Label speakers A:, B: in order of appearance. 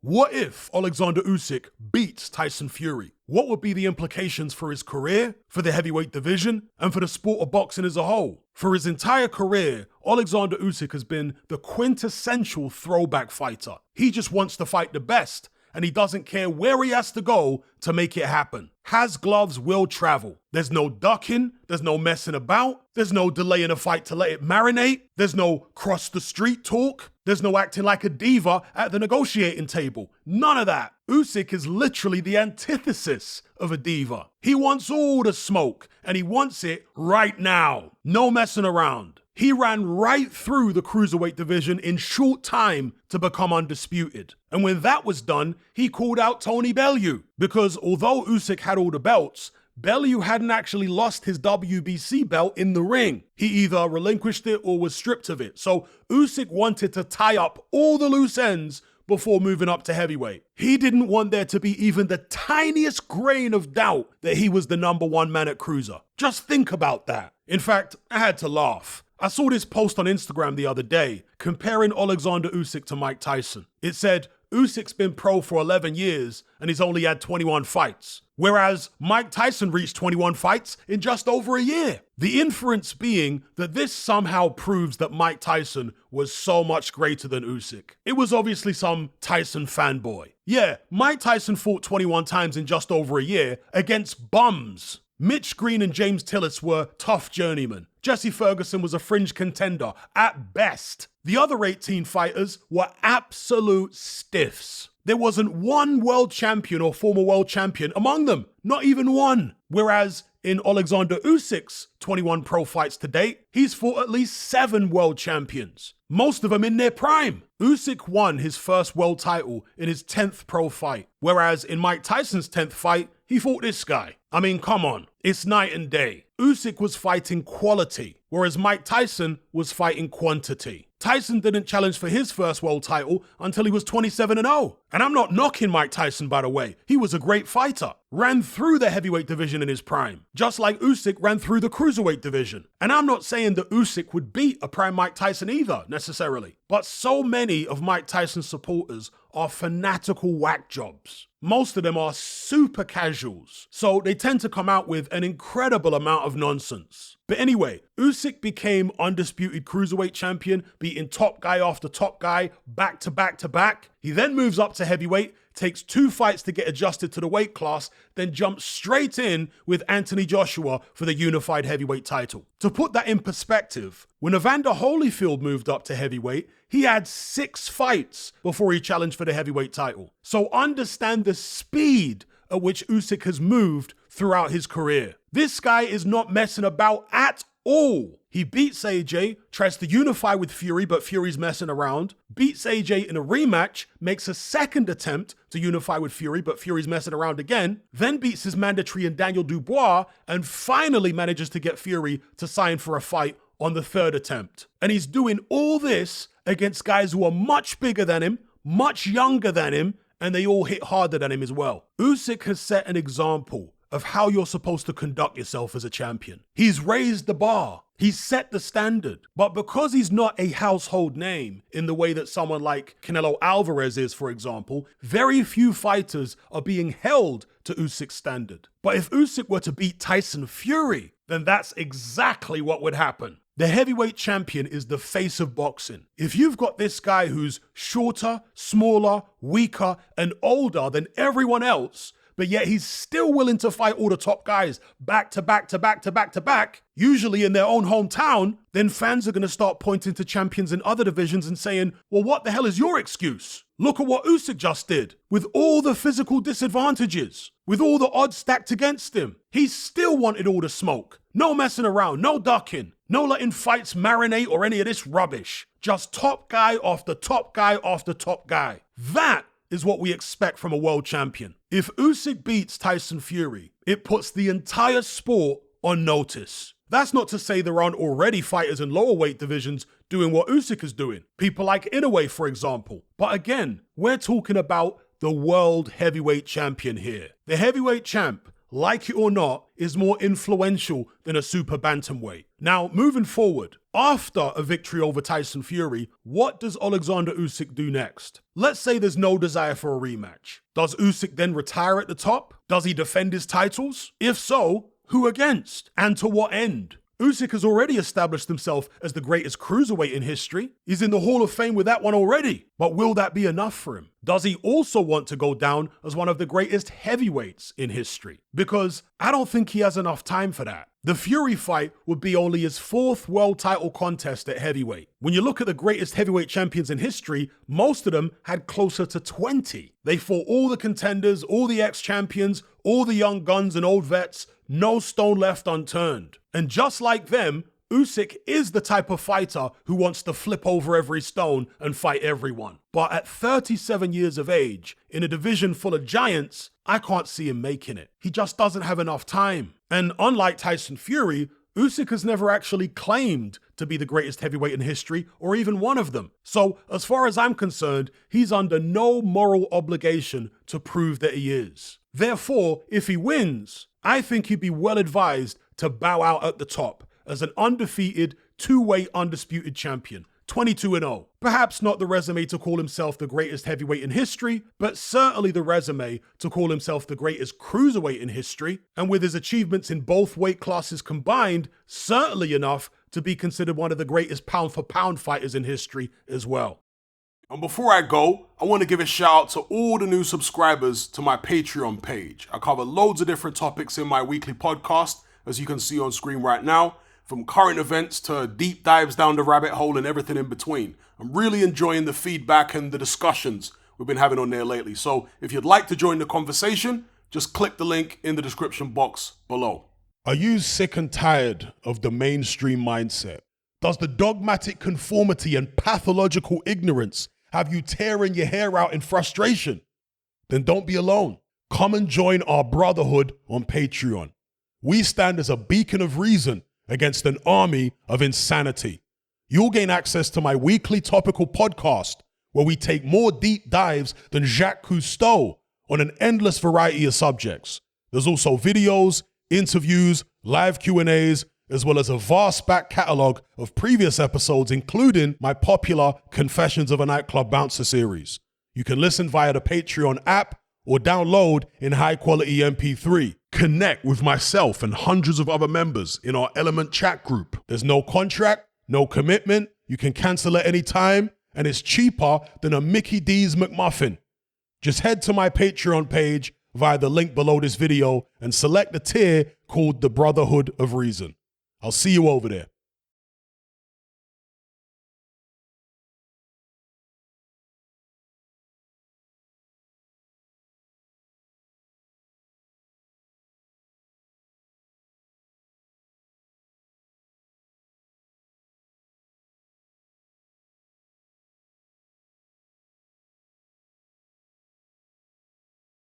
A: What if Oleksandr Usyk beats Tyson Fury? What would be the implications for his career, for the heavyweight division, and for the sport of boxing as a whole? For his entire career, Oleksandr Usyk has been the quintessential throwback fighter. He just wants to fight the best, and he doesn't care where he has to go to make it happen. Has gloves, will travel. There's no ducking, there's no messing about, there's no delaying a fight to let it marinate, there's no cross the street talk, there's no acting like a diva at the negotiating table. None of that. Usyk is literally the antithesis of a diva. He wants all the smoke, and he wants it right now. No messing around. He ran right through the cruiserweight division in short time to become undisputed. And when that was done, he called out Tony Bellew. Because although Usyk had all the belts, Bellew hadn't actually lost his WBC belt in the ring. He either relinquished it or was stripped of it. So Usyk wanted to tie up all the loose ends before moving up to heavyweight. He didn't want there to be even the tiniest grain of doubt that he was the number one man at cruiser. Just think about that. In fact, I had to laugh. I saw this post on Instagram the other day comparing Oleksandr Usyk to Mike Tyson. It said, Usyk's been pro for 11 years and he's only had 21 fights, whereas Mike Tyson reached 21 fights in just over a year. The inference being that this somehow proves that Mike Tyson was so much greater than Usyk. It was obviously some Tyson fanboy. Yeah, Mike Tyson fought 21 times in just over a year against bums. Mitch Green and James Tillis were tough journeymen. Jesse Ferguson was a fringe contender at best. The other 18 fighters were absolute stiffs. There wasn't one world champion or former world champion among them, not even one. Whereas in Oleksandr Usyk's 21 pro fights to date, he's fought at least 7 world champions, most of them in their prime. Usyk won his first world title in his 10th pro fight, whereas in Mike Tyson's 10th fight, he fought this guy. I mean, come on, it's night and day. Usyk was fighting quality, whereas Mike Tyson was fighting quantity. Tyson didn't challenge for his first world title until he was 27-0. And I'm not knocking Mike Tyson, by the way. He was a great fighter. Ran through the heavyweight division in his prime, just like Usyk ran through the cruiserweight division. And I'm not saying that Usyk would beat a prime Mike Tyson either, necessarily. But so many of Mike Tyson's supporters are fanatical whack jobs. Most of them are super casuals, so they tend to come out with an incredible amount of nonsense. But anyway, Usyk became undisputed cruiserweight champion, beating top guy after top guy, back to back to back. He then moves up to heavyweight, takes 2 fights to get adjusted to the weight class, then jumps straight in with Anthony Joshua for the unified heavyweight title. To put that in perspective, when Evander Holyfield moved up to heavyweight, he had 6 fights before he challenged for the heavyweight title. So understand the speed at which Usyk has moved throughout his career. This guy is not messing about at all. He beats AJ, tries to unify with Fury, but Fury's messing around. Beats AJ in a rematch, makes a second attempt to unify with Fury, but Fury's messing around again. Then beats his mandatory in Daniel Dubois, and finally manages to get Fury to sign for a fight on the 3rd attempt. And he's doing all this against guys who are much bigger than him, much younger than him, and they all hit harder than him as well. Usyk has set an example of how you're supposed to conduct yourself as a champion. He's raised the bar. He's set the standard. But because he's not a household name in the way that someone like Canelo Alvarez is, for example, very few fighters are being held to Usyk's standard. But if Usyk were to beat Tyson Fury, then that's exactly what would happen. The heavyweight champion is the face of boxing. If you've got this guy who's shorter, smaller, weaker, and older than everyone else, but yet he's still willing to fight all the top guys back to back to back to back to back, usually in their own hometown, then fans are going to start pointing to champions in other divisions and saying, well, what the hell is your excuse? Look at what Usyk just did. With all the physical disadvantages, with all the odds stacked against him, he still wanted all the smoke. No messing around, no ducking, no letting fights marinate or any of this rubbish. Just top guy after top guy after top guy. That is what we expect from a world champion. If Usyk beats Tyson Fury, it puts the entire sport on notice. That's not to say there aren't already fighters in lower weight divisions doing what Usyk is doing. People like Inoue, for example. But again, we're talking about the world heavyweight champion here. The heavyweight champ like it or not, is more influential than a super bantamweight. Now, moving forward, after a victory over Tyson Fury, what does Oleksandr Usyk do next? Let's say there's no desire for a rematch. Does Usyk then retire at the top? Does he defend his titles? If so, who against? And to what end? Usyk has already established himself as the greatest cruiserweight in history. He's in the Hall of Fame with that one already. But will that be enough for him? Does he also want to go down as one of the greatest heavyweights in history? Because I don't think he has enough time for that. The Fury fight would be only his 4th world title contest at heavyweight. When you look at the greatest heavyweight champions in history, most of them had closer to 20. They fought all the contenders, all the ex-champions, all the young guns and old vets, no stone left unturned. And just like them, Usyk is the type of fighter who wants to flip over every stone and fight everyone. But at 37 years of age, in a division full of giants, I can't see him making it. He just doesn't have enough time. And unlike Tyson Fury, Usyk has never actually claimed to be the greatest heavyweight in history or even one of them. So as far as I'm concerned, he's under no moral obligation to prove that he is. Therefore, if he wins, I think he'd be well advised to bow out at the top as an undefeated, 2-weight undisputed champion, 22-0. Perhaps not the resume to call himself the greatest heavyweight in history, but certainly the resume to call himself the greatest cruiserweight in history, and with his achievements in both weight classes combined, certainly enough to be considered one of the greatest pound-for-pound fighters in history as well. And before I go, I want to give a shout out to all the new subscribers to my Patreon page. I cover loads of different topics in my weekly podcast, as you can see on screen right now, from current events to deep dives down the rabbit hole and everything in between. I'm really enjoying the feedback and the discussions we've been having on there lately. So if you'd like to join the conversation, just click the link in the description box below. Are you sick and tired of the mainstream mindset? Does the dogmatic conformity and pathological ignorance have you tearing your hair out in frustration? Then don't be alone. Come and join our brotherhood on Patreon. We stand as a beacon of reason against an army of insanity. You'll gain access to my weekly topical podcast where we take more deep dives than Jacques Cousteau on an endless variety of subjects. There's also videos, interviews, live Q&As, as well as a vast back catalogue of previous episodes, including my popular Confessions of a Nightclub Bouncer series. You can listen via the Patreon app or download in high-quality MP3. Connect with myself and hundreds of other members in our Element chat group. There's no contract, no commitment, you can cancel at any time, and it's cheaper than a Mickey D's McMuffin. Just head to my Patreon page via the link below this video and select the tier called the Brotherhood of Reason. I'll see you over there.